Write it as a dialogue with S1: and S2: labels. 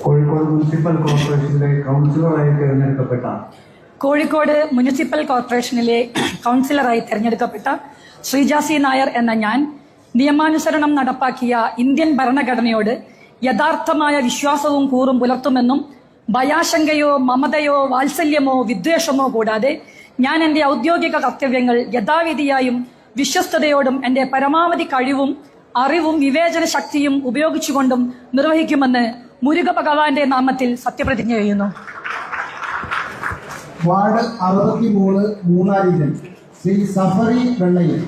S1: Kozhikode municipal കോർപ്പറേഷനിലെ കൗൺസിലറായി തിരഞ്ഞെടുക്കപ്പെട്ട
S2: Kozhikode municipal കോർപ്പറേഷനിലെ കൗൺസിലറായി തിരഞ്ഞെടുക്കപ്പെട്ട ശ്രീജാസി നായർ എന്ന ഞാൻ നിയമാനുസരണം നടപ്പാക്കിയ ഇന്ത്യൻ ഭരണഘടനയോട് യഥാർത്ഥമായ വിശ്വാസവും കൂറും പുലർത്തുമെന്നും ഭയാശങ്കയോ മമതയോ വാത്സല്യമോ വിദ്വേഷമോ കൂടാതെ ഞാൻ എന്റെ ഔദ്യോഗിക കർത്തവ്യങ്ങൾ യഥാവിധിയായും വിശ്വസ്തയോടും എന്റെ പരമാവധി കഴിവും അറിവും വിവേചന ശക്തിയും ഉപയോഗിച്ചുകൊണ്ടും നിർവഹിക്കുമെന്ന് മുരുക ഭഗവാന്റെ നാമത്തിൽ സത്യപ്രതിജ്ഞ ചെയ്യുന്നു.
S3: വാർഡ് 63 മൂന്നാരിജൻ ശ്രീ സഫറി വെള്ളയിൽ.